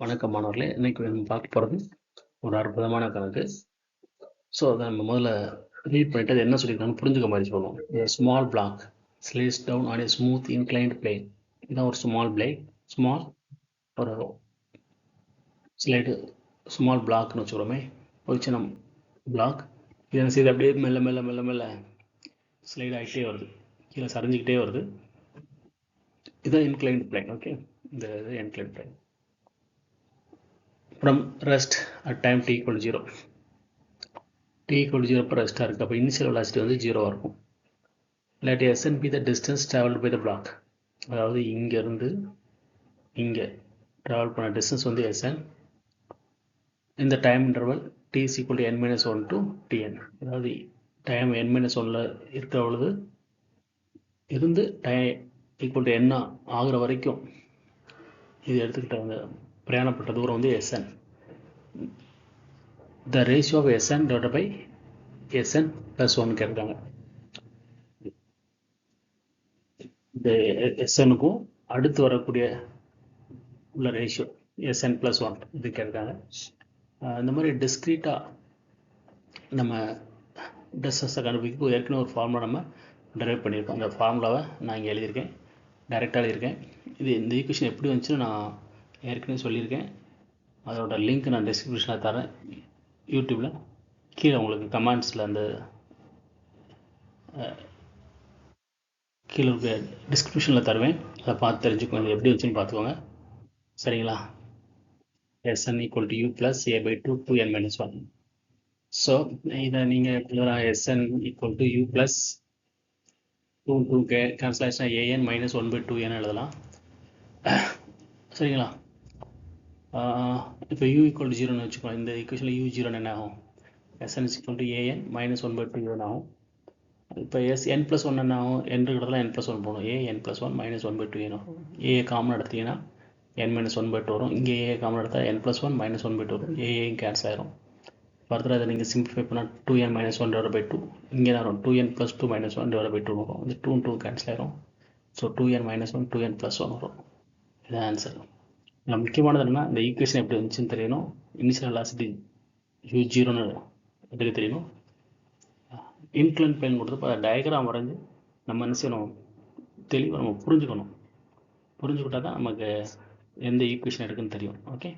வணக்கம் மாணவர்களே. இன்னைக்கு நம்ம பார்க்க போகிறது ஒரு அற்புதமான கணக்கு. ஸோ அதை நம்ம முதல்ல ரீட் பண்ணிட்டு அது என்ன சொல்லியிருக்காங்கன்னு புரிஞ்சுக்க மாதிரி சொல்லணும். Small block slides down on a smooth inclined plane. இதுதான் ஒரு ஸ்மால் ஒரு ஸ்லைடு ஸ்மால் பிளாக்னு வச்சுக்கிறோமே, ஒரு சின்ன பிளாக். இதை என்ன செய்யுது, அப்படியே மெல்ல மெல்ல மெல்ல மெல்ல ஸ்லைடு ஆகிட்டே வருது, கீழே சரிஞ்சிக்கிட்டே வருது. இதுதான் இன்க்ளைன்ட் பிளேன். ஓகே, இந்த இது inclined plane. From rest at time t equal to 0. t equal to 0 அப்போ ரெஸ்ட்டாக இருக்குது. அப்போ இனிஷியல் வெலாசிட்டி வந்து 0 இருக்கும். let Sn be the distance traveled by the block. அதாவது இங்கேருந்து இங்கே ட்ராவல் பண்ண டிஸ்டன்ஸ் வந்து Sn. இந்த time interval t is equal to n-1 to tn. அதாவது டைம் n-1 இருக்கிற பொழுது இருந்து டைம் ஈக்குவல் டு n ஆகிற வரைக்கும் இது எடுத்துக்கிட்ட பிரயாணப்பட்ட தூரம் வந்து Sn. the ratio of Sn divided by Sn plus 1 கேட்குறாங்க. இந்த Snக்கும் அடுத்து வரக்கூடிய உள்ள ரேஷியோ Sn plus 1 இது கேட்குறாங்க. இந்த மாதிரி டிஸ்க்ரீட்டாக நம்ம டிஸ்டன்ஸை கண்டுபிடிக்க ஏற்கனவே ஒரு ஃபார்முலா நம்ம டெரைவ் பண்ணியிருக்கோம். அந்த ஃபார்முலாவை நான் இங்கே எழுதியிருக்கேன், டைரெக்டாக எழுதியிருக்கேன். இந்த ஈக்குவேஷன் எப்படி வந்துச்சுன்னு நான் ஏற்கனவே சொல்லியிருக்கேன். அதோட லிங்க் நான் டிஸ்கிரிப்ஷனில் தரேன், யூடியூப்பில் கீழே உங்களுக்கு கமெண்ட்ஸில் அந்த கீழே இருக்க டிஸ்கிரிப்ஷனில் தருவேன். அதை பார்த்து தெரிஞ்சுக்கோங்க, எப்படி வச்சுன்னு பார்த்துக்கோங்க. சரிங்களா? Sn equal to u plus a by 2 2n minus 1. So இதை நீங்கள் Sn equal to u plus 2 cancel ஆச்சுன்னா an minus 1 by 2n எழுதலாம். சரிங்களா? இப்போ u equal to 0ன்னு வச்சுக்கோங்க. இந்த ஈக்குவேஷனில் u 0 என்ன ஆகும்? Sn is equal to an minus 1 by 2n ஆகும். இப்போ n plus 1 என்ன ஆகும்? n இருக்கிறதுல n plus 1 போகணும். an plus 1 minus 1 by 2n ஆகும். a காமன் எடுத்தீங்கன்னா n minus 1 by 2 வரும். இங்கே a காமன் எடுத்தால் n plus 1 minus 1 by 2 வரும். a கேன்சல் ஆயிரும். ஃபர்தராக அதை நீங்கள் சிம்பிளிஃபை பண்ணால் 2n minus 1 divided by 2 இங்கே தான் வரும். 2n plus 2 minus 1 divided by 2 வரும். இந்த 2 2 கேன்சல் ஆயிரும். So 2n minus 1 2n plus 1 வரும். இதுதான் ஆன்சர். இதில் முக்கியமானது என்னென்னா, இந்த ஈக்குவேஷன் எப்படி இருந்துச்சுன்னு தெரியணும். இனிஷியல் வெலாசிட்டி u0ன்னு எடுக்க தெரியணும். இன்க்ளைன்ட் பிளேன் கொடுத்து டயக்ராம் வரைஞ்சி நம்ம என்ன செய்யணும், தெளிவாக நம்ம புரிஞ்சுக்கணும். புரிஞ்சுக்கிட்டா தான் நமக்கு எந்த ஈக்குவேஷன் இருக்குன்னு தெரியும். ஓகே.